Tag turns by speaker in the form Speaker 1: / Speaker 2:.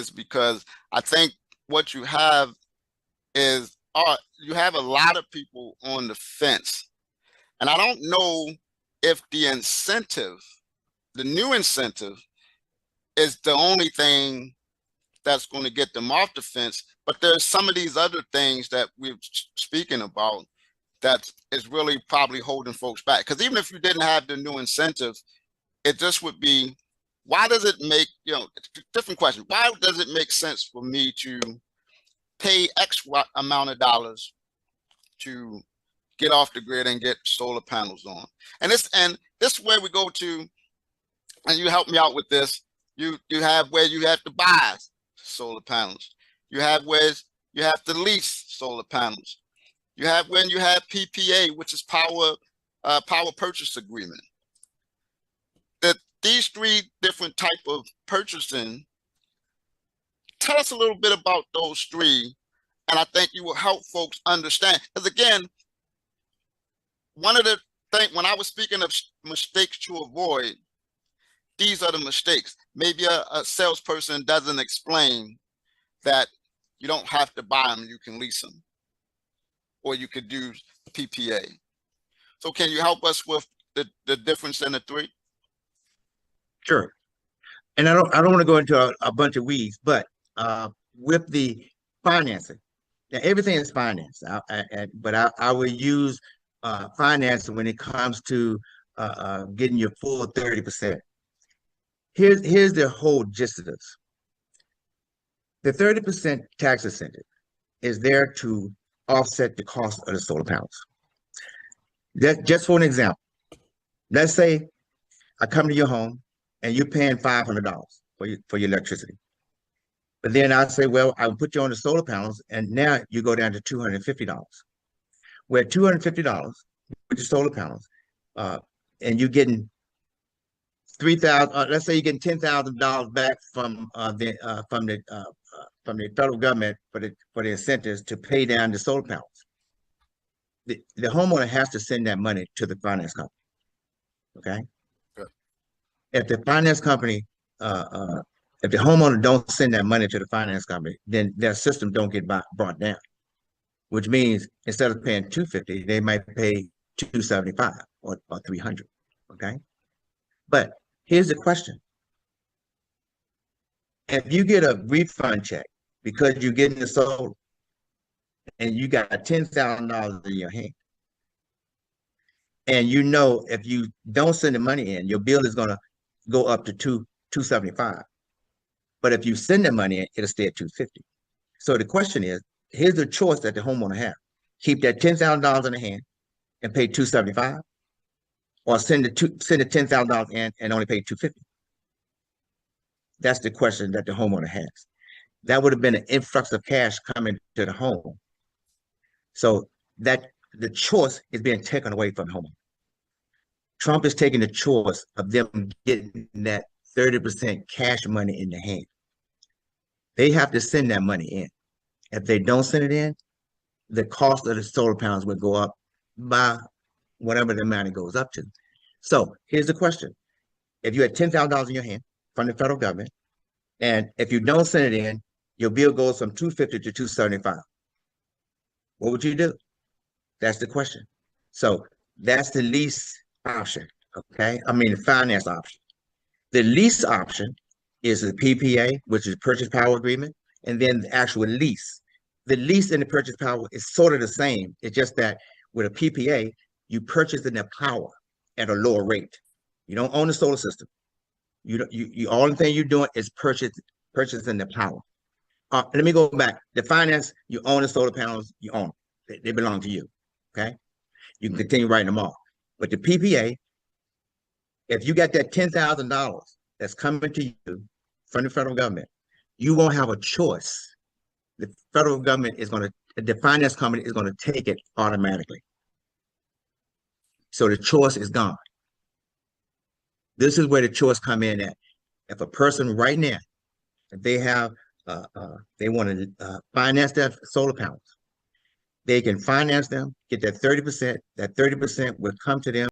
Speaker 1: is because I think what you have is you have a lot of people on the fence. And I don't know if the new incentive is the only thing that's going to get them off the fence. But there's some of these other things that we're speaking about that is really probably holding folks back. Because even if you didn't have the new incentive, it just would be, why does it make, different question. Why does it make sense for me to pay X amount of dollars to get off the grid and get solar panels on? And this is where we go to, and you help me out with this. You have where you have to buy solar panels. You have where you have to lease solar panels. You have when you have PPA, which is power purchase agreement. That these three different type of purchasing. Tell us a little bit about those three, and I think you will help folks understand. Because again, one of the things when I was speaking of mistakes to avoid, these are the mistakes. Maybe a salesperson doesn't explain that you don't have to buy them, you can lease them, or you could do PPA. So can you help us with the difference in the three?
Speaker 2: Sure. And I don't want to go into a bunch of weeds, but with the financing, now everything is finance. But I will use financing when it comes to getting your full 30%. Here's the whole gist of this. The 30% tax incentive is there to offset the cost of the solar panels. That just for an example. Let's say I come to your home and you're paying $500 for your electricity. But then I say, well, I'll put you on the solar panels, and now you go down to $250. Where $250 with the solar panels, and you're getting 3,000. Let's say you're getting $10,000 back from the federal government for the incentives to pay down the solar panels. The homeowner has to send that money to the finance company. Okay.
Speaker 1: Good.
Speaker 2: If the finance company, if the homeowner don't send that money to the finance company, then their system don't get brought down. Which means instead of paying $250, they might pay $275 or $300. Okay. But here's the question. If you get a refund check because you're getting the solar and you got $10,000 in your hand, and you know if you don't send the money in, your bill is going to go up to $275. But if you send the money in, it'll stay at $250. So the question is, here's the choice that the homeowner has. Keep that $10,000 in the hand and pay $275, or send the $10,000 in and only pay $250. That's the question that the homeowner has. That would have been an influx of cash coming to the home. So that the choice is being taken away from the homeowner. Trump is taking the choice of them getting that 30% cash money in the hand. They have to send that money in. If they don't send it in, the cost of the solar panels would go up by whatever the amount it goes up to. So here's the question. If you had $10,000 in your hand from the federal government, and if you don't send it in, your bill goes from $250 to $275. What would you do? That's the question. So that's the lease option, okay? I mean, the finance option. The lease option is the PPA, which is purchase power agreement, and then the actual lease. The lease and the purchase power is sort of the same. It's just that with a PPA, you purchase the power at a lower rate. You don't own the solar system. You only thing you're doing is purchasing the power. Let me go back. The finance, you own the solar panels, you own them. They belong to you. Okay. You can continue writing them off. But the PPA, if you got that $10,000 that's coming to you from the federal government, you won't have a choice. The federal government the finance company is going to take it automatically. So the choice is gone. This is where the choice come in at. If a person right now, if they have, they want to finance their solar panels, they can finance them, get that 30%. That 30% will come to them